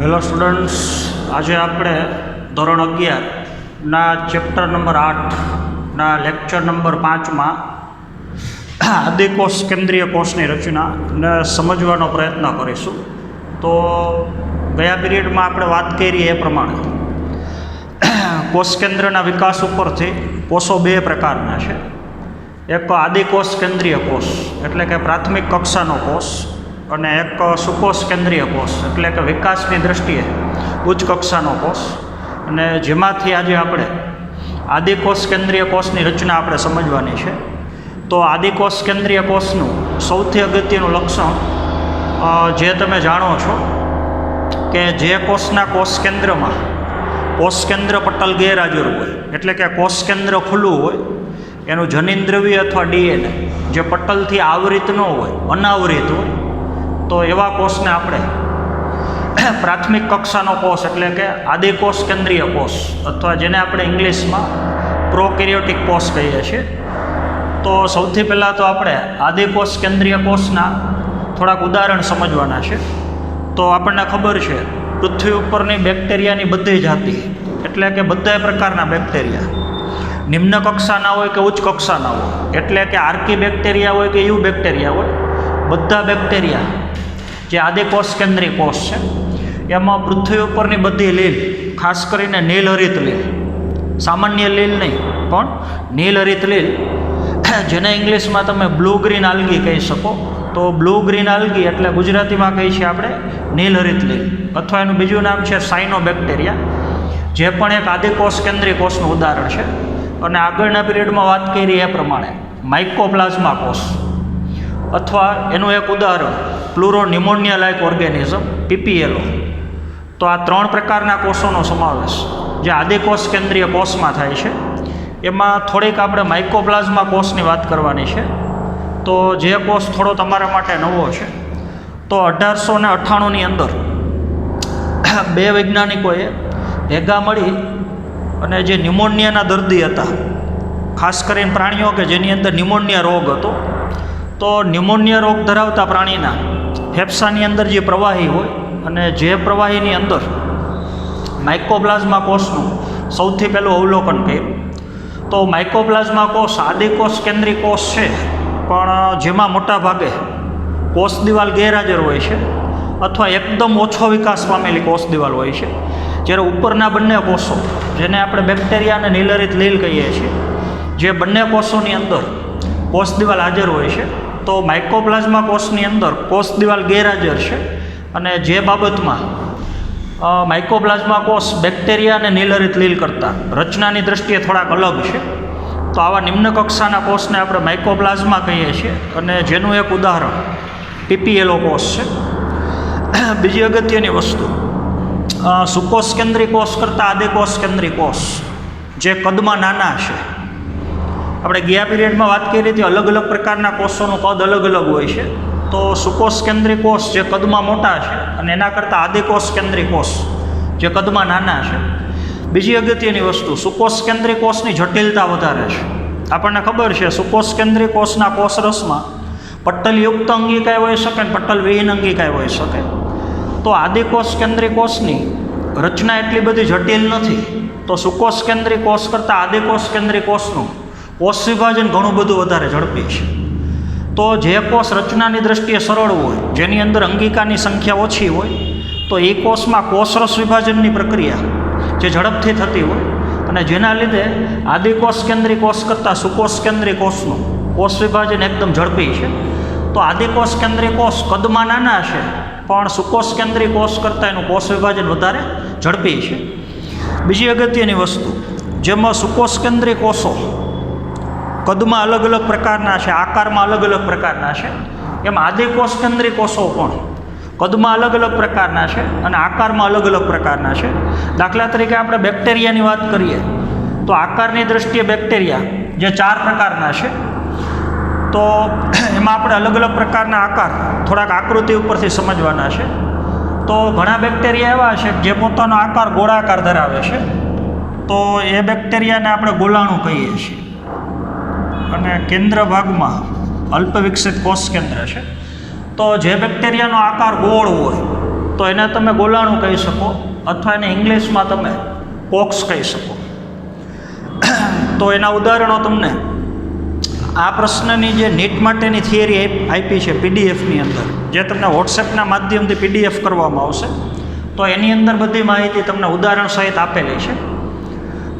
Hello students, આજે આપણે ધોરણ 11ના ચેપ્ટર નંબર 8ના લેક્ચર નંબર 5માં આદિકોષ કેન્દ્રીય કોષની રચનાને સમજવાનો પ્રયત્ન કરીશું. તો ગયા પીરિયડમાં આપણે વાત કરી એ પ્રમાણે કોષ કેન્દ્રના વિકાસ ઉપરથી કોષો બે પ્રકારના છે. એક આદિકોષ કેન્દ્રીય કોષ એટલે કે પ્રાથમિક કક્ષાનો કોષ, અને એક સુકોષ કેન્દ્રીય કોષ એટલે કે વિકાસની દૃષ્ટિએ ઉચ્ચ કક્ષાનો કોષ. અને જેમાંથી આજે આપણે આદિકોષ કેન્દ્રીય કોષની રચના આપણે સમજવાની છે. તો આદિકોષ કેન્દ્રીય કોષનું સૌથી અગત્યનું લક્ષણ જે તમે જાણો છો કે જે કોષના કોષ કેન્દ્રમાં કોષ કેન્દ્ર પટલ ગેરહાજર હોય, એટલે કે કોષ કેન્દ્ર ખુલ્લું હોય, એનું જનીનદ્રવ્ય અથવા ડીએનએ જે પટલથી આવૃત ન હોય, અનાવૃત હોય, તો એવા કોષને આપણે પ્રાથમિક કક્ષાનો કોષ એટલે કે આદિકોષ કેન્દ્રીય કોષ અથવા જેને આપણે ઇંગ્લિશમાં પ્રોકેરિયોટિક કોષ કહીએ છીએ. તો સૌથી પહેલાં તો આપણે આદિકોષ કેન્દ્રીય કોષના થોડાક ઉદાહરણ સમજવાના છે. તો આપણને ખબર છે પૃથ્વી ઉપરની બેક્ટેરિયાની બધી જાતિ એટલે કે બધા પ્રકારના બેક્ટેરિયા નિમ્ન કક્ષાના હોય કે ઉચ્ચ કક્ષાના હોય, એટલે કે આર્કી બેક્ટેરિયા હોય કે યુ બેક્ટેરિયા હોય, બધા બેક્ટેરિયા જે આદિકોષ કેન્દ્રીય કોષ છે એમાં પૃથ્વી ઉપરની બધી લીલ, ખાસ કરીને નીલહરિત લીલ, સામાન્ય લીલ નહીં પણ નીલહરિત લીલ, જેને ઇંગ્લિશમાં તમે બ્લુ ગ્રીન આલ્ગી કહી શકો. તો બ્લુ ગ્રીન આલ્ગી એટલે ગુજરાતીમાં કહીએ છીએ આપણે નીલહરિત લીલ, અથવા એનું બીજું નામ છે સાયનો બેક્ટેરિયા, જે પણ એક આદિકોષ કેન્દ્રીય કોષનું ઉદાહરણ છે. અને આગળના પીરિયડમાં વાત કરી એ પ્રમાણે માઇકોપ્લાઝમા કોષ, અથવા એનું એક ઉદાહરણ પ્લુરોનિમોનિયા લાઇક ઓર્ગેનિઝમ પીપીએલઓ. તો આ ત્રણ પ્રકારના કોષોનો સમાવેશ જે આદિકોષ કેન્દ્રીય કોષમાં થાય છે. એમાં થોડીક આપણે માઇકોપ્લાઝમા કોષની વાત કરવાની છે. તો જે કોષ થોડો તમારા માટે નવો છે. તો 1898ની અંદર બે વૈજ્ઞાનિકોએ ભેગા મળી અને જે ન્યુમોનિયાના દર્દી હતા, ખાસ કરીને પ્રાણીઓ કે જેની અંદર ન્યુમોનિયા રોગ હતો, તો ન્યુમોનિયા રોગ ધરાવતા પ્રાણીના ફેફસાની અંદર જે પ્રવાહી હોય અને જે પ્રવાહીની અંદર માઇકોપ્લાઝમા કોષનું સૌથી પહેલું અવલોકન કર્યું. તો માઇકોપ્લાઝમા કોષ આદિકોષ કેન્દ્રીય કોષ છે, પણ જેમાં મોટા ભાગે કોષ દિવાલ ગેરહાજર હોય છે અથવા એકદમ ઓછો વિકાસ પામેલી કોષ દિવાલ હોય છે. જ્યારે ઉપરના બંને કોષો જેને આપણે બેક્ટેરિયા અને નીલહરિત લીલ કહીએ છીએ, જે બંને કોષોની અંદર કોષ દિવાલ હાજર હોય છે, તો માઇકોપ્લાઝમા કોષની અંદર કોષ દિવાલ ગેરહાજર છે. અને જે બાબતમાં માઇકોપ્લાઝમા કોષ બેક્ટેરિયા અને નીલહરિત લીલ કરતાં રચનાની દ્રષ્ટિએ થોડાક અલગ છે. તો આવા નિમ્ન કક્ષાના કોષને આપણે માઇકોપ્લાઝમા કહીએ છીએ, અને જેનું એક ઉદાહરણ પીપીએલઓ કોષ છે. બીજી અગત્યની વસ્તુ, સુકોષ કેન્દ્રીય કોષ કરતાં આદિકોષ કેન્દ્રીય કોષ જે કદમાં નાના છે. આપણે ગયા પીરિયડમાં વાત કરી હતી અલગ અલગ પ્રકારના કોષોનું કદ અલગ અલગ હોય છે. તો સુકોષ કેન્દ્રીય કોષ જે કદમાં મોટા છે અને એના કરતાં આદિકોષ કેન્દ્રીય કોષ જે કદમાં નાના છે. બીજી અગત્યની વસ્તુ, સુકોષ કેન્દ્રીય કોષની જટિલતા વધારે છે. આપણને ખબર છે સુકોષ કેન્દ્રીય કોષના કોષરસમાં પટલયુક્ત અંગિકાય હોઈ શકે અને પટલ વિહીન અંગિકાય હોઈ શકે. તો આદિકોષ કેન્દ્રીય કોષની રચના એટલી બધી જટિલ નથી. તો સુકોષ કેન્દ્રીય કોષ કરતાં આદિકોષ કેન્દ્રીય કોષનું કોષ વિભાજન ઘણું બધું વધારે ઝડપી છે. તો જે કોષ રચનાની દ્રષ્ટિએ સરળ હોય, જેની અંદર અંગિકાની સંખ્યા ઓછી હોય, તો એ કોષમાં કોષરસ વિભાજનની પ્રક્રિયા જે ઝડપથી થતી હોય, અને જેના લીધે આદિકોષ કેન્દ્રીય કોષ કરતાં સુકોષ કેન્દ્રીય કોષનું કોષ વિભાજન એકદમ ઝડપી છે. તો આદિકોષ કેન્દ્રીય કોષ કદમાં નાના છે, પણ સુકોષ કેન્દ્રીય કોષ કરતાં એનું કોષ વિભાજન વધારે ઝડપી છે. બીજી અગત્યની વસ્તુ, જેમાં સુકોષ કેન્દ્રીય કોષો કદમાં અલગ અલગ પ્રકારના છે, આકારમાં અલગ અલગ પ્રકારના છે, એમ આદિકોષ કેન્દ્રીય કોષો પણ કદમાં અલગ અલગ પ્રકારના છે અને આકારમાં અલગ અલગ પ્રકારના છે. દાખલા તરીકે આપણે બેક્ટેરિયાની વાત કરીએ તો આકારની દૃષ્ટિએ બેક્ટેરિયા જે 4 પ્રકારના છે, તો એમાં આપણે અલગ અલગ પ્રકારના આકાર થોડાક આકૃતિ ઉપરથી સમજવાના છે. તો ઘણા બેક્ટેરિયા એવા છે જે પોતાનો આકાર ગોળાકાર ધરાવે છે. તો એ બેક્ટેરિયાને આપણે ગોલાણું કહીએ છીએ, અને કેન્દ્ર ભાગમાં અલ્પ વિકસિત કોષ કેન્દ્ર છે. તો જે બેક્ટેરિયાનો આકાર ગોળ હોય તો એને તમે ગોલાણું કહી શકો, અથવા એને ઇંગ્લિશમાં તમે પોક્સ કહી શકો. તો એના ઉદાહરણો તમને આ પ્રશ્નની જે નીટ માટેની થિયરી આપી છે પીડીએફની અંદર, જે તમને વોટ્સએપના માધ્યમથી પીડીએફ કરવામાં આવશે, તો એની અંદર બધી માહિતી તમને ઉદાહરણ સહિત આપેલી છે.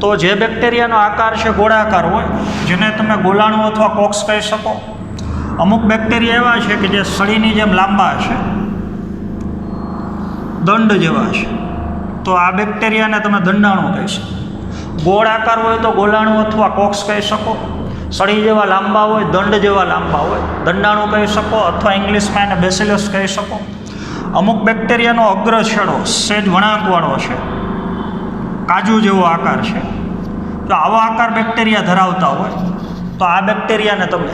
તો જે બેક્ટેરિયાનો આકાર છે ગોળાકાર હોય, જેને તમે ગોલાણું અથવા કોક્સ કહી શકો. અમુક બેક્ટેરિયા એવા છે કે જે સળીની જેમ લાંબા છે, દંડ જેવા છે, તો આ બેક્ટેરિયાને તમે દંડાણું કહી શકો. ગોળ આકાર હોય તો ગોલાણું અથવા કોક્સ કહી શકો. સળી જેવા લાંબા હોય, દંડ જેવા લાંબા હોય, દંડાણું કહી શકો, અથવા ઇંગ્લિશમાં એને બેસિલસ કહી શકો. અમુક બેક્ટેરિયાનો અગ્ર છેડો સહેજ વળાંકવાળો છે, કાજુ જેવો આકાર છે. જો આવો આકાર બેક્ટેરિયા ધરાવતા હોય તો આ બેક્ટેરિયાને તમે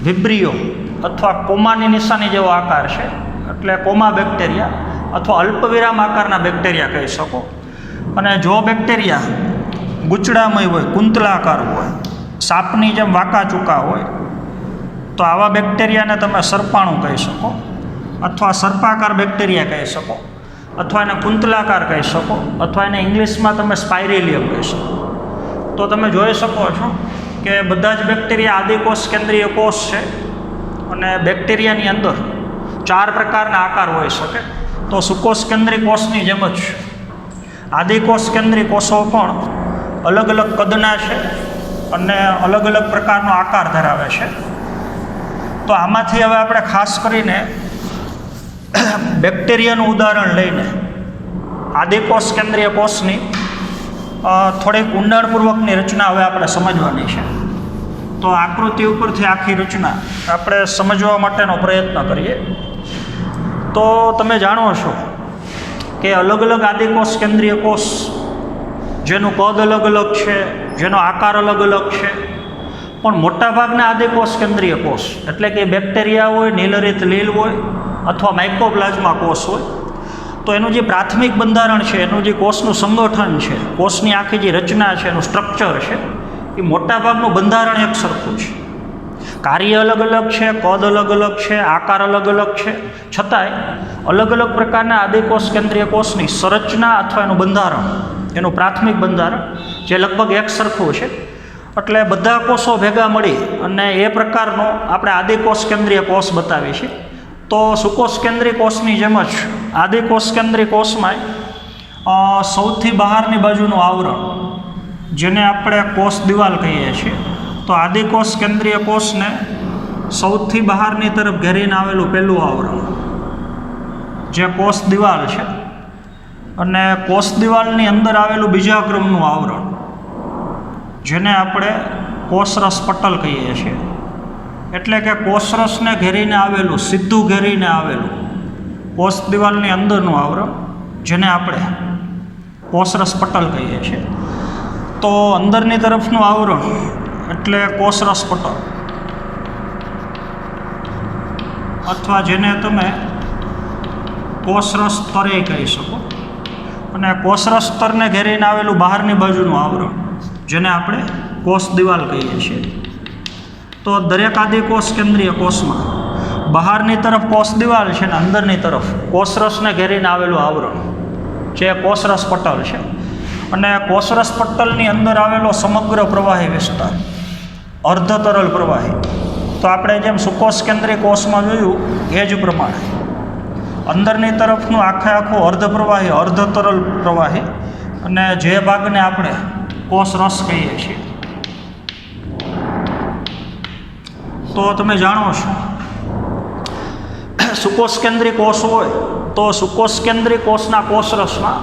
વિબ્રિયો અથવા કોમાની નિશાની જેવો આકાર છે, એટલે કોમા બેક્ટેરિયા અથવા અલ્પવિરામ આકારના બેક્ટેરિયા કહી શકો. અને જો બેક્ટેરિયા ગૂંચળામય હોય, કુંતલાકાર હોય, સાપની જેમ વાંકા ચૂકા હોય, તો આવા બેક્ટેરિયાને તમે સર્પાણું કહી શકો, અથવા સર્પાકાર બેક્ટેરિયા કહી શકો, અથવા એને કુંતલાકાર કહી શકો, અથવા એને ઇંગ્લિશમાં તમે સ્પાઇરેલિયમ કહી શકો. તો તમે જોઈ શકો છો કે બધા જ બેક્ટેરિયા આદિકોષ કેન્દ્રીય કોષ છે, અને બેક્ટેરિયાની અંદર 4 પ્રકારના આકાર હોઈ શકે. તો સુકોષ કેન્દ્રીય કોષની જેમ જ આદિકોષ કેન્દ્રીય કોષો પણ અલગ અલગ કદના છે અને અલગ અલગ પ્રકારનો આકાર ધરાવે છે. તો આમાંથી હવે આપણે ખાસ કરીને બેક્ટેરિયાનું ઉદાહરણ લઈને આદિકોષ કેન્દ્રીય કોષની થોડીક ઊંડાણપૂર્વકની રચના હવે આપણે સમજવાની છે. તો આકૃતિ ઉપરથી આખી રચના આપણે સમજવા માટેનો પ્રયત્ન કરીએ. તો તમે જાણો છો કે અલગ અલગ આદિકોષ કેન્દ્રીય કોષ, જેનું કદ અલગ અલગ છે, જેનો આકાર અલગ અલગ છે, પણ મોટાભાગના આદિકોષ કેન્દ્રીય કોષ એટલે કે બેક્ટેરિયા હોય, નીલરિત લીલ હોય, અથવા માઇકોપ્લાઝ્મા કોષ હોય, તો એનું જે પ્રાથમિક બંધારણ છે, એનું જે કોષનું સંગઠન છે, કોષની આખી જે રચના છે, એનું સ્ટ્રક્ચર છે, એ મોટાભાગનું બંધારણ એક સરખું છે. કાર્ય અલગ અલગ છે, કદ અલગ અલગ છે, આકાર અલગ અલગ છે, છતાંય અલગ અલગ પ્રકારના આદિકોષ કેન્દ્રીય કોષની સંરચના અથવા એનું બંધારણ, એનું પ્રાથમિક બંધારણ જે લગભગ એક સરખું છે. એટલે બધા કોષો ભેગા મળી અને એ પ્રકારનો આપણે આદિકોષ કેન્દ્રીય કોષ બતાવીએ છીએ. તો સુકોષ કેન્દ્રીય કોષની જેમ જ આદિકોષ કેન્દ્રીય કોષમાં સૌથી બહારની બાજુનું આવરણ, જેને આપણે કોષ દિવાલ કહીએ છીએ, તો આદિકોષ કેન્દ્રીય કોષને સૌથી બહારની તરફ ઘેરીને આવેલું પહેલું આવરણ જે કોષ દિવાલ છે, અને કોષ દિવાલની અંદર આવેલું બીજા ક્રમનું આવરણ જેને આપણે કોષરસ પટલ કહીએ છીએ. એટલે કે કોષરસને ઘેરીને આવેલું, સીધું ઘેરીને આવેલું કોષ દિવાલની અંદરનું આવરણ જેને આપણે કોષરસ પટલ કહીએ છીએ. તો અંદરની તરફનું આવરણ એટલે કોષરસ પટલ, અથવા જેને તમે કોષરસ સ્તરે કહી શકો. અને કોષરસ સ્તરને ઘેરીને આવેલું બહારની બાજુનું આવરણ જેને આપણે કોષ દિવાલ કહીએ છીએ. તો દરેક આદિકોષ કેન્દ્રીય કોષમાં બહારની તરફ કોષ દિવાલ છે, ને અંદરની તરફ કોષરસને ઘેરીને આવેલું આવરણ જે કોષરસ પટલ છે. અને કોષરસ પટલની અંદર આવેલો સમગ્ર પ્રવાહી વિસ્તાર અર્ધ તરલ પ્રવાહી, તો આપણે જેમ સુકોષ કેન્દ્રીય કોષમાં જોયું એ જ પ્રમાણે અંદરની તરફનું આખું અર્ધ પ્રવાહી, અર્ધ તરલ પ્રવાહી, અને જે ભાગને આપણે કોષરસ કહીએ છીએ. તો તમે જાણો છો સુકોષ કેન્દ્રીય કોષ હોય તો સુકોષ કેન્દ્રીય કોષના કોષરસમાં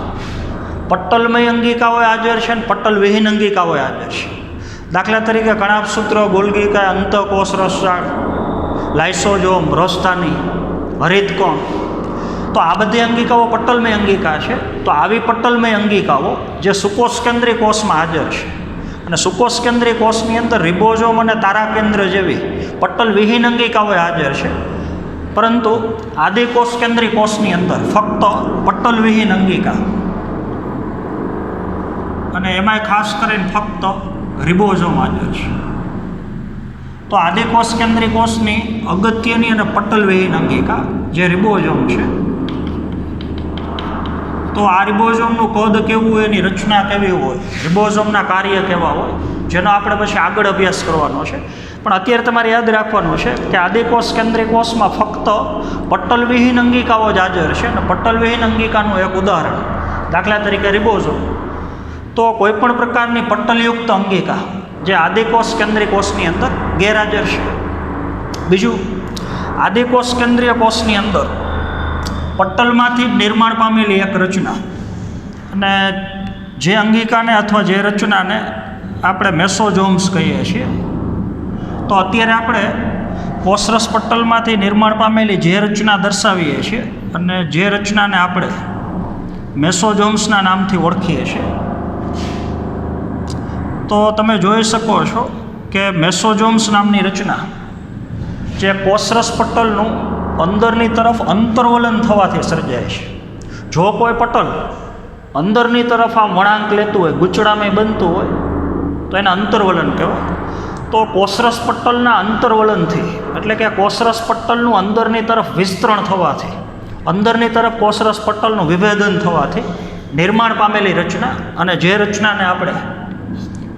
પટલમય અંગિકાઓ હાજર છે અને પટલ વિહીન અંગિકાઓ હાજર છે. દાખલા તરીકે કણાભસૂત્ર, ગોલ્ગિકા, અંતઃકોષરસાળ, લાઇસોઝોમ, રસધાની, હરિતકોણ, તો આ બધી અંગિકાઓ પટલમય અંગિકા છે. તો આવી પટલમય અંગિકાઓ જે સુકોષ કેન્દ્રીય કોષમાં હાજર છે, અને સુકોષ કેન્દ્રીય કોષની અંદર રિબોઝોમ અને તારા કેન્દ્ર જેવી પટલ વિહીન અંગિકાઓ હાજર છે. પરંતુ આદિકોષ કેન્દ્રીય કોષની અંદર ફક્ત પટલ વિહીન અંગિકા, અને એમાંય ખાસ કરીને ફક્ત રિબોઝોમ હાજર છે. તો આદિકોષ કેન્દ્રીય કોષની અગત્યની અને પટલ વિહીન અંગિકા જે રિબોઝોમ છે, તો આ રિબોઝોમનું કદ કેવું હોય, એની રચના કેવી હોય, રિબોઝોમના કાર્ય કેવા હોય, જેનો આપણે પછી આગળ અભ્યાસ કરવાનો છે. પણ અત્યારે તમારે યાદ રાખવાનું છે કે આદિકોષ કેન્દ્રીય કોષમાં ફક્ત પટલવિહીન અંગિકાઓ જ હાજર છે. અને પટલવિહીન અંગિકાનું એક ઉદાહરણ દાખલા તરીકે રિબોઝોમ. તો કોઈપણ પ્રકારની પટલયુક્ત અંગિકા જે આદિકોષ કેન્દ્રીય કોષની અંદર ગેરહાજર છે. બીજું, આદિકોષ કેન્દ્રીય કોષની અંદર પટલમાંથી નિર્માણ પામેલી એક રચના, અને જે અંગિકાને અથવા જે રચનાને આપણે મેસોઝોમ્સ કહીએ છીએ. તો અત્યારે આપણે કોષરસ પટલમાંથી નિર્માણ પામેલી જે રચના દર્શાવીએ છીએ અને જે રચનાને આપણે મેસોઝોમ્સના નામથી ઓળખીએ છીએ. તો તમે જોઈ શકો છો કે મેસોઝોમ્સ નામની રચના જે કોષરસ પટલનું અંદરની તરફ અંતર્વલન થવાથી સર્જાય છે. જો કોઈ પટલ અંદરની તરફ આ વળાંક લેતું હોય, ગૂંચળામય બનતું હોય, તો એને અંતર્વલન કહેવાય. તો કોષરસ પટલના અંતર્વલનથી, એટલે કે કોષરસ પટલનું અંદરની તરફ વિસ્તરણ થવાથી, અંદરની તરફ કોષરસ પટલનું વિભેદન થવાથી નિર્માણ પામેલી રચના, અને જે રચનાને આપણે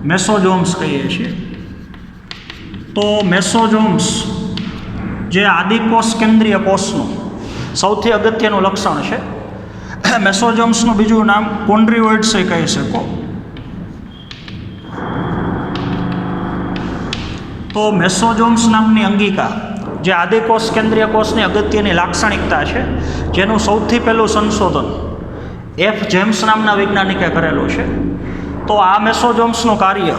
મેસોઝોમ્સ કહીએ છીએ. તો મેસોઝોમ્સ જે આદિકોષ કેન્દ્રીય કોષનું સૌથી અગત્યનું લક્ષણ છે. મેસોઝોમ્સનું બીજું નામ કોન્ડ્રીઓઇડ્સ કહી શકો. તો મેસોઝોમ્સ નામની અંગિકા જે આદિકોષ કેન્દ્રીય કોષની અગત્યની લાક્ષણિકતા છે, જેનું સૌથી પહેલું સંશોધન એફ જેમ્સ નામના વૈજ્ઞાનિકે કરેલું છે. તો આ મેસોઝોમ્સનું કાર્ય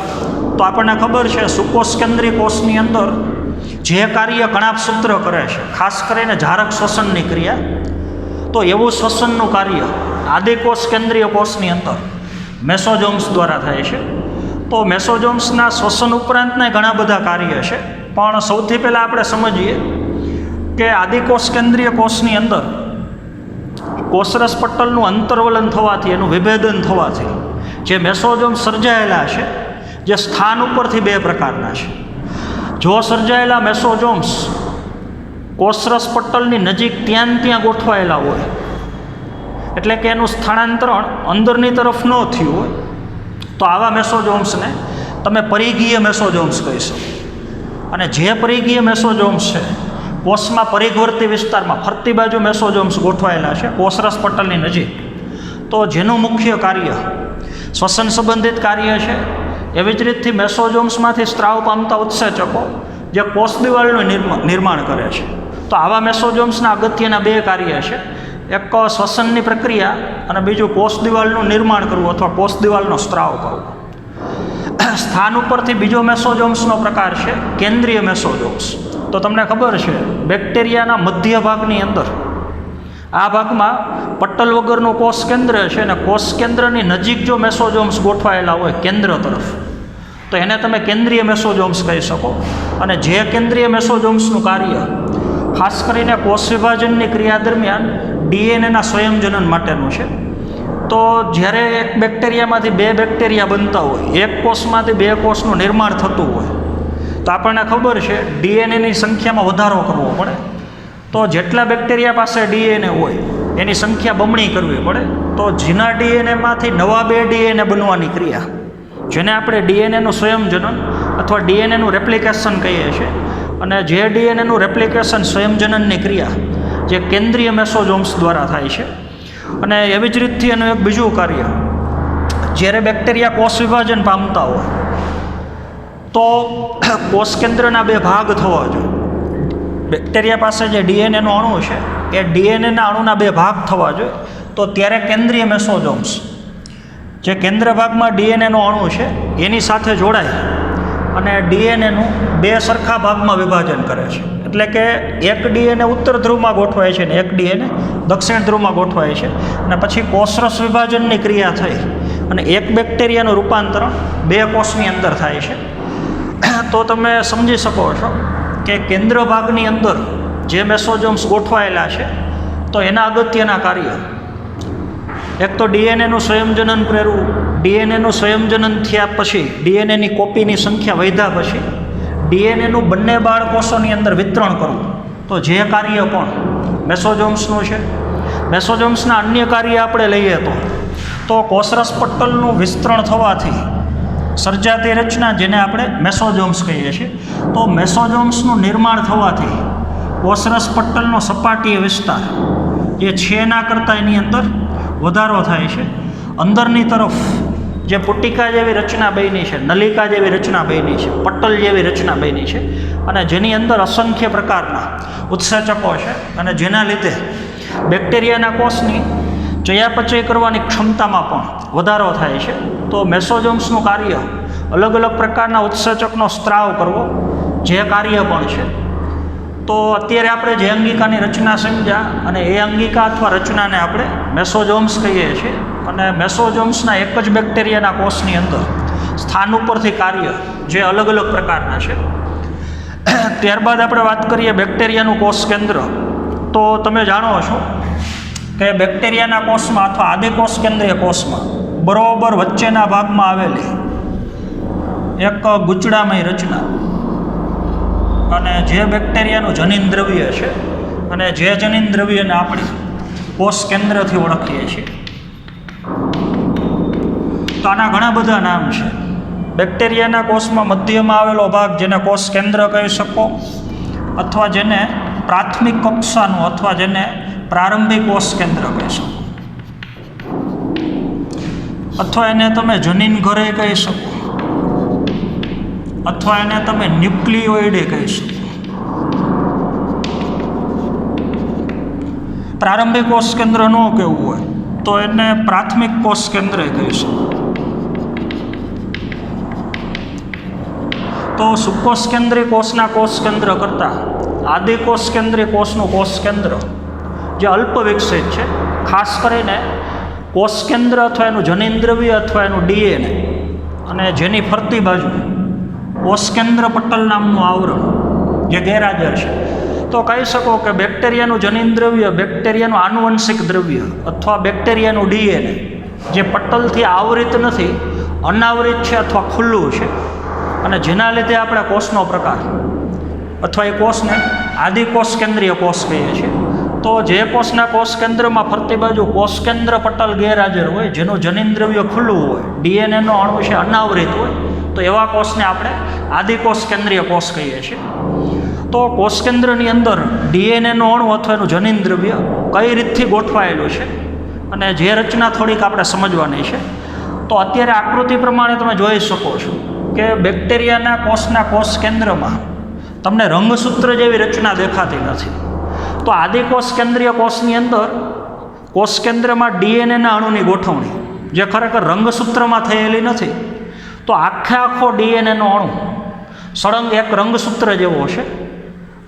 તો આપણને ખબર છે, સુકોષ કેન્દ્રીય કોષની અંદર જે કાર્ય કણાભસૂત્ર કરે છે, ખાસ કરીને ઝારક શ્વસનની ક્રિયા, તો એવું શ્વસનનું કાર્ય આદિકોષ કેન્દ્રીય કોષની અંદર મેસોઝોમ્સ દ્વારા થાય છે. તો મેસોઝોમ્સના શ્વસન ઉપરાંતના ઘણા બધા કાર્ય છે, પણ સૌથી પહેલાં આપણે સમજીએ કે આદિકોષ કેન્દ્રીય કોષની અંદર કોષરસ પટલનું અંતર્વલન થવાથી, એનું વિભેદન થવાથી જે મેસોઝોમ્સ સર્જાયેલા છે, જે સ્થાન ઉપરથી બે પ્રકારના છે. જો સર્જાયેલા મેસોઝોમ્સ કોષરસ પટલની નજીક ત્યાં ગોઠવાયેલા હોય, એટલે કે એનું સ્થાનાંતરણ અંદરની તરફ ન થયું હોય, તો આવા મેસોઝોમ્સને તમે પરિઘીય મેસોઝોમ્સ કહી શકો. અને જે પરિઘીય મેસોઝોમ્સ છે, કોષમાં પરિઘવર્તી વિસ્તારમાં ફરતી બાજુ મેસોઝોમ્સ ગોઠવાયેલા છે કોષરસ પટલની નજીક, તો જેનું મુખ્ય કાર્ય શ્વસન સંબંધિત કાર્ય છે. એવી જ રીતથી મેસોઝોમ્સમાંથી સ્ત્રાવ પામતા ઉત્સેચકો જે કોષ દિવાલનું નિર્માણ કરે છે. તો આવા મેસોઝોમ્સના અગત્યના બે કાર્ય છે, એક શ્વસનની પ્રક્રિયા અને બીજું કોષ દિવાલનું નિર્માણ કરવું અથવા કોષ દિવાલનો સ્ત્રાવ કરવો. સ્થાન ઉપરથી બીજો મેસોઝોમ્સનો પ્રકાર છે કેન્દ્રીય મેસોઝોમ્સ. તો તમને ખબર છે, બેક્ટેરિયાના મધ્ય ભાગની અંદર આ ભાગમાં પટલ વગરનું કોષ કેન્દ્ર છે, અને કોષ કેન્દ્રની નજીક જો મેસોઝોમ્સ ગોઠવાયેલા હોય કેન્દ્ર તરફ, તો એને તમે કેન્દ્રીય મેસોઝોમ્સ કહી શકો. અને જે કેન્દ્રીય મેસોઝોમ્સનું કાર્ય ખાસ કરીને કોષ વિભાજનની ક્રિયા દરમિયાન ડીએનએના સ્વયંજનન માટેનું છે. તો જ્યારે એક બેક્ટેરિયામાંથી બે બેક્ટેરિયા બનતા હોય, એક કોષમાંથી બે કોષનું નિર્માણ થતું હોય, તો આપણને ખબર છે ડીએનએની સંખ્યામાં વધારો કરવો પડે. તો જેટલા બેક્ટેરિયા પાસે ડીએનએ હોય એની સંખ્યા બમણી કરવી પડે. તો જૂના ડીએનએમાંથી નવા બે ડીએનએ બનવાની ક્રિયા, જેને આપણે ડીએનએનું સ્વયંજનન અથવા ડીએનએનું રેપ્લિકેશન કહીએ છીએ, અને જે ડીએનએનું રેપ્લિકેશન સ્વયંજનનની ક્રિયા જે કેન્દ્રીય મેસોઝોમ્સ દ્વારા થાય છે. અને એવી જ રીતથી એનું એક બીજું કાર્ય, જ્યારે બેક્ટેરિયા કોષ વિભાજન પામતા હોય તો કોષ કેન્દ્રના બે ભાગ થવા જોઈએ. બેક્ટેરિયા પાસે જે ડીએનએનો અણુ છે એ ડીએનએના અણુના બે ભાગ થવા જોઈએ. તો ત્યારે કેન્દ્રીય મેસોઝોમ્સ જે કેન્દ્ર ભાગમાં ડીએનએનો અણુ છે એની સાથે જોડાય અને ડીએનએનું બે સરખા ભાગમાં વિભાજન કરે છે. એટલે કે એક ડીએનએ ઉત્તર ધ્રુવમાં ગોઠવાય છે અને એક ડીએનએ દક્ષિણ ધ્રુવમાં ગોઠવાય છે, અને પછી કોષરસ વિભાજનની ક્રિયા થઈ અને એક બેક્ટેરિયાનું રૂપાંતરણ બે કોષની અંદર થાય છે. તો તમે સમજી શકો છો કે કેન્દ્ર ભાગની અંદર જે મેસોઝોમ્સ ગોઠવાયેલા છે, તો એના અગત્યના કાર્ય એક તો ડીએનએનું સંયોજનન પ્રેરવું, ડીએનએનું સંયોજનન થયા પછી ડીએનએની કોપીની સંખ્યા વધ્યા પછી ડીએનએનું બંને બાળકોષોની અંદર વિતરણ કરવું. તો જે કાર્ય પણ મેસોઝોમ્સનું છે મેસોઝોમ્સના અન્ય કાર્ય આપણે લઈએ તો કોષરસ પટલનું વિસ્તરણ થવાથી સર્જાતી રચના જેને આપણે મેસોઝોમ્સ કહીએ છીએ, તો મેસોઝોમ્સનું નિર્માણ થવાથી કોષરસ પટલનો સપાટીય વિસ્તાર જે છે એના કરતાં એની અંદર વધારો થાય છે. અંદરની તરફ જે પુટિકા જેવી રચના બની છે, નલિકા જેવી રચના બની છે, પટલ જેવી રચના બની છે અને જેની અંદર અસંખ્ય પ્રકારના ઉત્સેચકો છે અને જેના લીધે બેક્ટેરિયાના કોષની ચયાપચય કરવાની ક્ષમતામાં પણ વધારો થાય છે. તો મેસોઝોમ્સનું કાર્ય અલગ અલગ પ્રકારના ઉત્સેચકનો સ્ત્રાવ કરવો જે કાર્ય પણ છે. તો અત્યારે આપણે જે અંગિકાની રચના સમજ્યા અને એ અંગિકા અથવા રચનાને આપણે મેસોઝોમ્સ કહીએ છીએ અને મેસોઝોમ્સના એક જ બેક્ટેરિયાના કોષની અંદર સ્થાન ઉપરથી કાર્ય જે અલગ અલગ પ્રકારના છે. ત્યારબાદ આપણે વાત કરીએ બેક્ટેરિયાનું કોષ કેન્દ્ર. તો તમે જાણો છો કે બેક્ટેરિયાના કોષમાં અથવા આદિકોષ કેન્દ્રીય કોષમાં બરોબર વચ્ચેના ભાગમાં આવેલી એક ગુચડામય રચના અને જે બેક્ટેરિયાનું જનીન દ્રવ્ય છે અને જે જનીન દ્રવ્યને આપણે કોષ કેન્દ્રથી ઓળખીએ છીએ. તો આના ઘણા બધા નામ છે. બેક્ટેરિયાના કોષમાં મધ્યમાં આવેલો ભાગ જેને કોષ કેન્દ્ર કહી શકો, અથવા જેને પ્રાથમિક કક્ષાનું અથવા જેને પ્રારંભિક કોષ કેન્દ્ર કહી શકો, અથવા એને તમે જનીન ઘરે કહી શકો, અથવા એને તમે ન્યુક્લિયોઇડ કહી શકો. પ્રારંભિક કોષ કેન્દ્ર ન કહેવું હોય તો એને પ્રાથમિક કોષ કેન્દ્ર કહી શકો. તો સુકોષ કેન્દ્રીય કોષના કોષ કેન્દ્ર કરતાં આદિકોષ કેન્દ્રીય કોષનું કોષ કેન્દ્ર જે અલ્પ વિકસિત છે, ખાસ કરીને કોષ કેન્દ્ર અથવા એનું જનીન દ્રવ્ય અથવા એનું ડીએનએ અને જેની ફરતી બાજુ કોષ કેન્દ્ર પટલ નામનું આવરણ જે ગેરહાજર છે. તો કહી શકો કે બેક્ટેરિયાનું જનીન દ્રવ્ય, બેક્ટેરિયાનું આનુવંશિક દ્રવ્ય અથવા બેક્ટેરિયાનું ડીએનએ જે પટલથી આવૃત નથી, અનાવૃત છે અથવા ખુલ્લું છે અને જેના લીધે આપણે કોષનો પ્રકાર અથવા એ કોષને આદિકોષ કેન્દ્રીય કોષ કહીએ છીએ. તો જે કોષના કોષ કેન્દ્રમાં ફરતી બાજુ કોષ કેન્દ્ર પટલ ગેરહાજર હોય, જેનું જનીન દ્રવ્ય ખુલ્લું હોય, ડીએનએનો અણુ છે અનાવૃત હોય, તો એવા કોષને આપણે આદિકોષ કેન્દ્રીય કોષ કહીએ છીએ. તો કોષ કેન્દ્રની અંદર ડીએનએનો અણુ અથવા એનું જનીન દ્રવ્ય કઈ રીતથી ગોઠવાયેલું છે અને જે રચના થોડીક આપણે સમજવાની છે. તો અત્યારે આકૃતિ પ્રમાણે તમે જોઈ શકો છો કે બેક્ટેરિયાના કોષના કોષ કેન્દ્રમાં તમને રંગસૂત્ર જેવી રચના દેખાતી નથી. તો આદિકોષ કેન્દ્રીય કોષની અંદર કોષ કેન્દ્રમાં ડીએનએના અણુની ગોઠવણી જે ખરેખર રંગસૂત્રમાં થયેલી નથી. તો આખો ડીએનએનો અણુ સળંગ એક રંગસૂત્ર જેવો છે.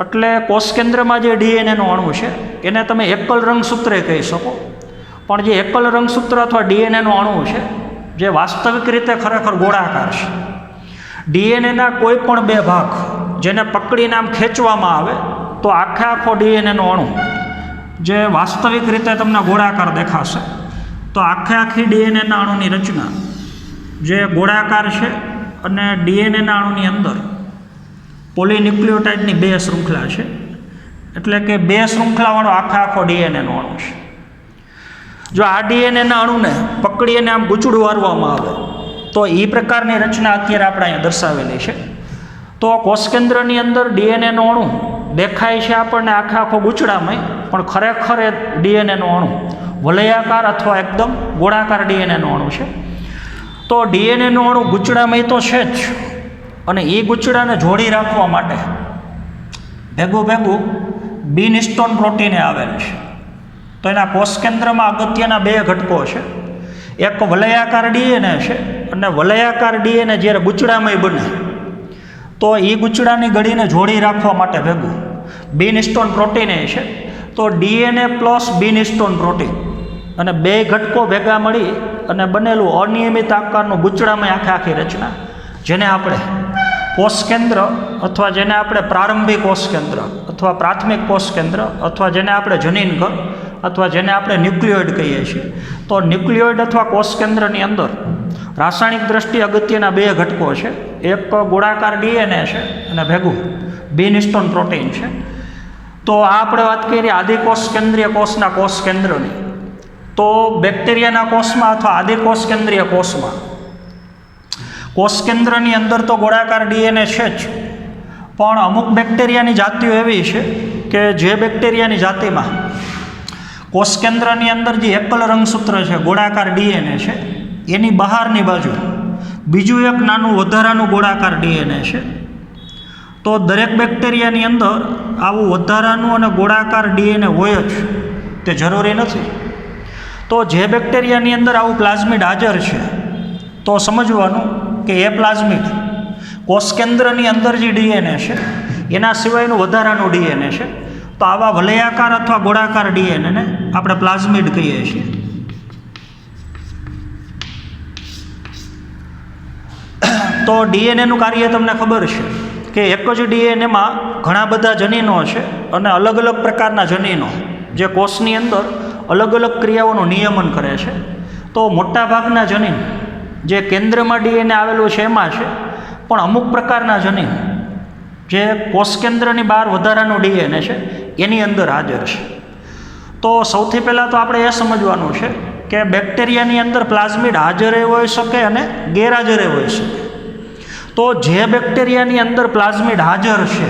એટલે કોષ કેન્દ્રમાં જે ડીએનએનો અણુ છે એને તમે એકલ રંગસૂત્ર કહી શકો. પણ જે એકલ રંગસૂત્ર અથવા ડીએનએનો અણુ છે જે વાસ્તવિક રીતે ખરેખર ગોળાકાર છે. ડીએનએના કોઈ પણ બે ભાગ જેને પકડીને આમ ખેંચવામાં આવે તો આખો ડીએનએનો અણુ જે વાસ્તવિક રીતે તમને ગોળાકાર દેખાશે. તો આખી ડીએનએના અણુની રચના જે ગોળાકાર છે અને ડીએનએના અણુની અંદર પોલીન્યુક્લિયોટાઇડની બે શૃંખલા છે. એટલે કે બે શૃંખલાવાળો આખો ડીએનએનો અણુ છે. જો આ ડીએનએના અણુને પકડી અને આમ ગૂંચળું વારવામાં આવે તો એ પ્રકારની રચના અત્યારે આપણે અહીંયા દર્શાવેલી છે. તો કોષ કેન્દ્રની અંદર ડીએનએનો અણુ દેખાય છે આપણને આખો ગૂંચળામય, પણ ખરેખર એ ડીએનએનો અણુ વલયાકાર અથવા એકદમ ગોળાકાર ડીએનએનો અણુ છે. તો ડીએનએનો અણુ ગૂંચળામય તો છે જ, અને એ ગૂંચળાને જોડી રાખવા માટે ભેગું બિન હિસ્ટોન પ્રોટીન આવેલ છે. તો એના કોષ કેન્દ્રમાં અગત્યના બે ઘટકો છે. એક વલયાકાર ડીએનએ છે, અને વલયાકાર ડીએનએ જ્યારે ગૂંચળામય બને તો એ ગૂંચળાની ગળીને જોડી રાખવા માટે ભેગું બિન હિસ્ટોન પ્રોટીન છે. તો ડીએનએ પ્લસ બિન હિસ્ટોન પ્રોટીન અને બે ઘટકો ભેગા મળી અને બનેલું અનિયમિત આકારનું ગૂંચળામય આખી રચના જેને આપણે કોષ કેન્દ્ર અથવા જેને આપણે પ્રારંભિક કોષ કેન્દ્ર અથવા પ્રાથમિક કોષ કેન્દ્ર અથવા જેને આપણે જનીન ઘર અથવા જેને આપણે ન્યુક્લિયોઇડ કહીએ છીએ. તો ન્યુક્લિયોઇડ અથવા કોષ કેન્દ્રની અંદર રાસાયણિક દ્રષ્ટિએ અગત્યના બે ઘટકો છે. એક ગોળાકાર ડીએનએ છે અને ભેગું બિન હિસ્ટોન પ્રોટીન છે. તો આ આપણે વાત કરીએ આદિકોષ કેન્દ્રીય કોષના કોષ કેન્દ્રની. તો બેક્ટેરિયાના કોષમાં અથવા આદિકોષ કેન્દ્રીય કોષમાં કોષ કેન્દ્રની અંદર તો ગોળાકાર ડીએનએ છે જ, પણ અમુક બેક્ટેરિયાની જાતિઓ એવી છે કે જે બેક્ટેરિયાની જાતિમાં કોષ કેન્દ્રની અંદર જે એકલ રંગસૂત્ર છે, ગોળાકાર ડીએનએ છે, એની બહારની બાજુ બીજું એક નાનું વધારાનું ગોળાકાર ડીએનએ છે. તો દરેક બેક્ટેરિયાની અંદર આવું વધારાનું અને ગોળાકાર ડીએનએ હોય જ, તે જરૂરી નથી. તો જે બેક્ટેરિયાની અંદર આવું પ્લાઝમિડ હાજર છે તો સમજવાનું કે એ પ્લાઝમિડ કોષ કેન્દ્રની અંદર જે ડીએનએ છે એના સિવાયનું વધારાનું ડીએનએ છે. તો આવા વલયાકાર અથવા ગોળાકાર ડીએનએને આપણે પ્લાઝમિડ કહીએ છીએ. તો ડીએનએનું કાર્ય તમને ખબર છે કે એક જ ડીએનએમાં ઘણા બધા જનીનો છે અને અલગ અલગ પ્રકારના જનીનો જે કોષની અંદર અલગ અલગ ક્રિયાઓનું નિયમન કરે છે. તો મોટાભાગના જનીન જે કેન્દ્રમાં ડીએનએ આવેલું છે એમાં છે, પણ અમુક પ્રકારના જનીન જે કોષ કેન્દ્રની બહાર વધારાનું ડીએનએ છે એની અંદર હાજર છે. તો સૌથી પહેલાં તો આપણે એ સમજવાનું છે કે બેક્ટેરિયાની અંદર પ્લાઝમિડ હાજરે હોઈ શકે અને ગેરહાજરે હોઈ શકે. તો જે બેક્ટેરિયાની અંદર પ્લાઝમિડ હાજર છે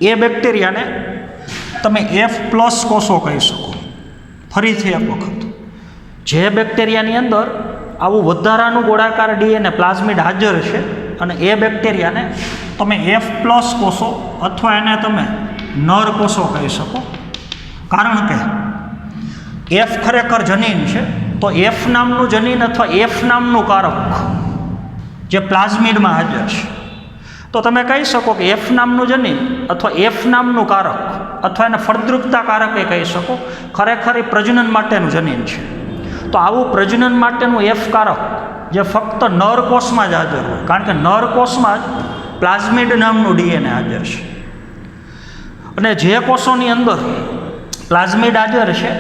એ બેક્ટેરિયાને તમે F+ કોષો કહી શકો. ફરીથી એક વખત, જે બેક્ટેરિયાની અંદર આવું વધારાનું ગોળાકાર ડીએનએ પ્લાઝમિડ હાજર છે અને એ બેક્ટેરિયાને તમે F+ કોષો અથવા એને તમે નર કોષો કહી શકો. કારણ કે F ખરેખર જનીન છે, તો F નામનું જનીન અથવા F નામનું કારક જે પ્લાઝમિડમાં હાજર છે, તો તમે કહી શકો કે F નામનું જનીન અથવા F નામનું કારક અથવા એને ફળદ્રુપતા કારક એ કહી શકો, ખરેખર એ પ્રજનન માટેનું જનીન છે. તો આવું પ્રજનન માટેનું F કારક જે ફક્ત નર કોષમાં જ હાજર હોય, કારણ કે નર કોષમાં જ પ્લાઝમિડ નામનું ડીએનએ હાજર છે. અને જે કોષોની અંદર પ્લાઝમિડ હાજર છે,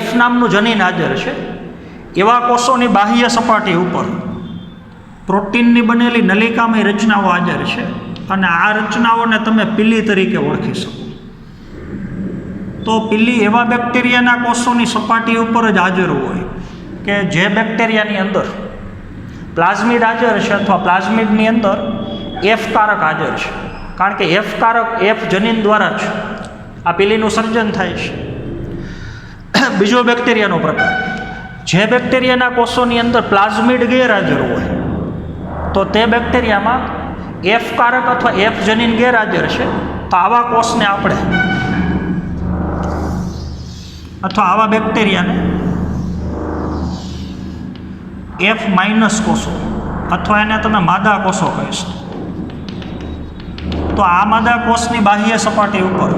F નામનું જનીન હાજર છે, એવા કોષોની બાહ્ય સપાટી ઉપર પ્રોટીનની બનેલી નલિકામય રચનાઓ હાજર છે અને આ રચનાઓને તમે પીલી તરીકે ઓળખી શકો. તો પીલી એવા બેક્ટેરિયાના કોષોની સપાટી ઉપર જ હાજર હોય કે જે બેક્ટેરિયાની અંદર પ્લાઝમિડ હાજર છે અથવા પ્લાઝમિડની અંદર F કારક હાજર છે. કારણ કે F કારક F જનીન દ્વારા જ આ પીલીનું સર્જન થાય છે. બીજો બેક્ટેરિયાનો પ્રકાર, જે બેક્ટેરિયાના કોષોની અંદર પ્લાઝમિડ ગેરહાજર હોય તો તે બેક્ટેરિયામાં F કારક અથવા F જનીન ગેરહાજર છે. તો આવા કોષને આપણે અથવા આવા બેક્ટેરિયાને F- કોષો અથવા એને તમે માદા કોષો કહીશો. તો આ માદા કોષની બાહ્ય સપાટી ઉપર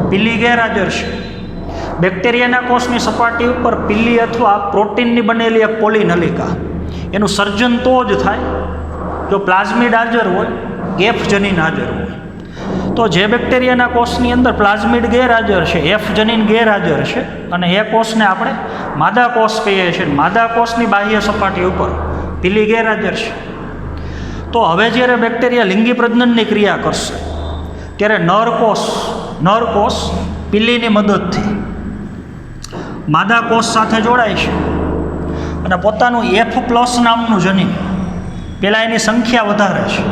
પીલી ગેરહાજર છે. બેક્ટેરિયાના કોષની સપાટી ઉપર પીલી અથવા પ્રોટીનની બનેલી એક પોલીનલિકા, એનું સર્જન તો જ થાય જો પ્લાઝમિડ હાજર હોય, F જનીન હાજર હોય. તો જે બેક્ટેરિયાના કોષની અંદર પ્લાઝમિડ ગેરહાજર છે, F જનીન ગેરહાજર છે, અને એ કોષને આપણે માદા કોષ કહીએ છીએ. માદા કોષની બાહ્ય સપાટી ઉપર પીલી ગેરહાજર છે. તો હવે જ્યારે બેક્ટેરિયા લિંગી પ્રજનનની ક્રિયા કરશે ત્યારે નર કોષ પીલીની મદદથી માદા કોષ સાથે જોડાય છે અને પોતાનું F+ નામનું જનીન, પહેલાં એની સંખ્યા વધારે છે,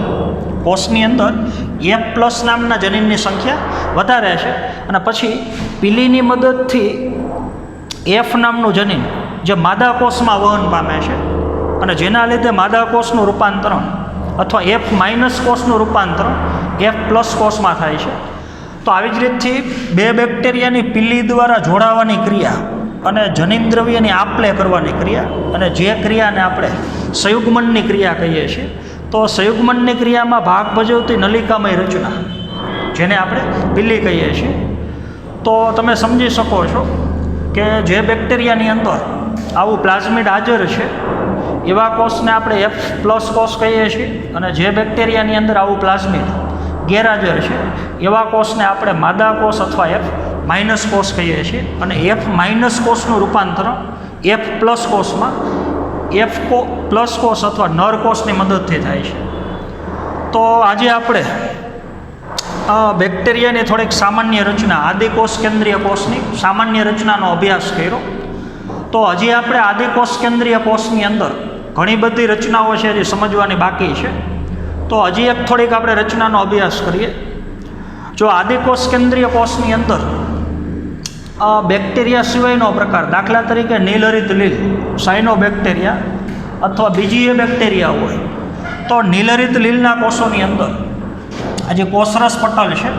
કોષની અંદર F+ નામના જનીનની સંખ્યા વધારે છે અને પછી પીલીની મદદથી F નામનું જનીન જે માદા કોષમાં વહન પામે છે અને જેના લીધે માદા કોષનું રૂપાંતરણ અથવા F- કોષનું રૂપાંતરણ F+ કોષમાં થાય છે. તો આવી જ રીતથી બે બેક્ટેરિયાની પીલી દ્વારા જોડાવાની ક્રિયા અને જનીન દ્રવ્યની આપ-લે કરવાની ક્રિયા, અને જે ક્રિયાને આપણે સંયુગ્મનની ક્રિયા કહીએ છીએ, તો સંયુગ્મનની ક્રિયામાં ભાગ ભજવતી નલિકામય રચના જેને આપણે પીલી કહીએ છીએ. તો તમે સમજી શકો છો કે જે બેક્ટેરિયાની અંદર આવું પ્લાઝમિડ હાજર છે એવા કોષને આપણે F+ કોષ કહીએ છીએ, અને જે બેક્ટેરિયાની અંદર આવું પ્લાઝમિડ ગેરહાજર છે એવા કોષને આપણે માદા કોષ અથવા F- કોષ કહીએ છીએ. અને F- કોષનું રૂપાંતરણ F+ કોષમાં F+ કોષ અથવા નર કોષની મદદથી થાય છે. તો આજે આપણે બેક્ટેરિયાની થોડીક સામાન્ય રચના, આદિકોષ કેન્દ્રીય કોષની સામાન્ય રચનાનો અભ્યાસ કર્યો. તો હજી આપણે આદિકોષ કેન્દ્રીય કોષની અંદર ઘણી બધી રચનાઓ છે જે સમજવાની બાકી છે. તો હજી એક થોડીક આપણે રચનાનો અભ્યાસ કરીએ. જો આદિકોષ કેન્દ્રીય કોષની અંદર બેક્ટેરિયા સિવાયનો પ્રકાર, દાખલા તરીકે નીલહરિત લીલ સાયનોબેક્ટેરિયા અથવા બીજી એ બેક્ટેરિયા હોય, તો નીલહરિત લીલના કોષોની અંદર આ જે કોષરસ પટલ છે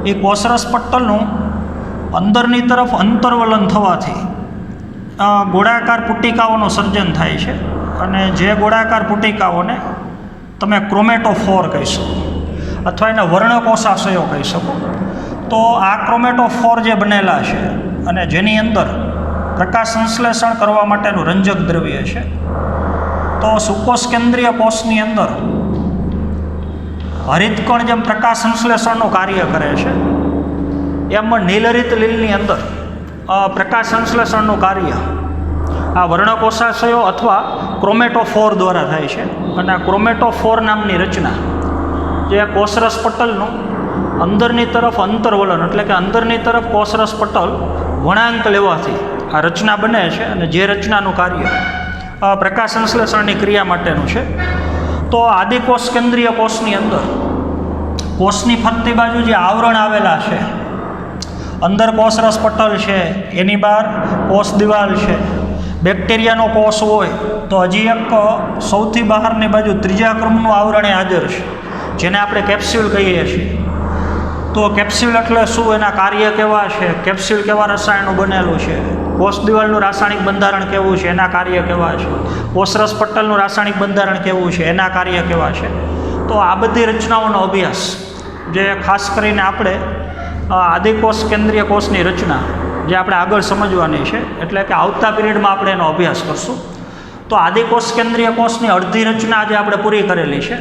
એ કોષરસ પટલનું અંદરની તરફ અંતર્વલન થવાથી ગોળાકાર પુટિકાઓનું સર્જન થાય છે. અને જે ગોળાકાર પુટિકાઓને તમે ક્રોમેટોફોર કહી શકો અથવા એને વર્ણકોષાશયો કહી શકો. તો આ ક્રોમેટોફોર જે બનેલા છે અને જેની અંદર પ્રકાશ સંશ્લેષણ કરવા માટેનું રંજક દ્રવ્ય છે, તો સુકોષ કેન્દ્રીય કોષની અંદર હરિતકણ જેમ પ્રકાશ સંશ્લેષણનું કાર્ય કરે છે, એમ નીલહરિત લીલની અંદર પ્રકાશ સંશ્લેષણનું કાર્ય આ વર્ણકોષાશયો અથવા ક્રોમેટોફોર દ્વારા થાય છે. અને આ ક્રોમેટોફોર નામની રચના જે કોષરસ પટલનું અંદરની તરફ અંતર્વલન, એટલે કે અંદરની તરફ કોષરસ પટલ વળાંક લેવાથી આ રચના બને છે. અને જે રચનાનું કાર્ય પ્રકાશ સંશ્લેષણની ક્રિયા માટેનું છે. તો આદિકોષ કેન્દ્રીય કોષની અંદર કોષની ફરતી બાજુ જે આવરણ આવેલા છે, અંદર કોષરસ પટલ છે, એની બહાર કોષ દિવાલ છે. બેક્ટેરિયાનો કોષ હોય તો હજી એક સૌથી બહારની બાજુ ત્રીજા ક્રમનું આવરણ હાજર છે, જેને આપણે કેપ્સ્યુલ કહીએ છીએ. તો કેપ્સ્યુલ એટલે શું, એના કાર્ય કેવા છે, કેપ્સ્યુલ કેવા રસાયણનું બનેલું છે, કોષ દિવાલનું રાસાયણિક બંધારણ કેવું છે, એના કાર્ય કેવા છે, કોષરસ પટલનું રાસાયણિક બંધારણ કેવું છે, એના કાર્ય કેવા છે. તો આ બધી રચનાઓનો અભ્યાસ જે ખાસ કરીને આપણે આદિકોષ કેન્દ્રીય કોષની રચના જે આપણે આગળ સમજવાની છે, એટલે કે આવતા પિરિયડમાં આપણે એનો અભ્યાસ કરશું. તો આદિકોષ કેન્દ્રીય કોષની અડધી રચના આજે આપણે પૂરી કરેલી છે.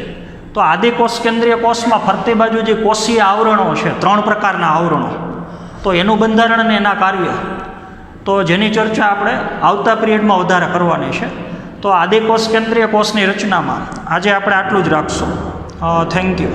તો આદિકોષ કેન્દ્રીય કોષમાં ફરતી બાજુ જે કોષીય આવરણો છે, 3 પ્રકારના આવરણો, તો એનું બંધારણ અને એના કાર્ય, તો જેની ચર્ચા આપણે આવતા પિરિયડમાં વધારે કરવાની છે. તો આદિકોષ કેન્દ્રીય કોષની રચનામાં આજે આપણે આટલું જ રાખશું. Thank you.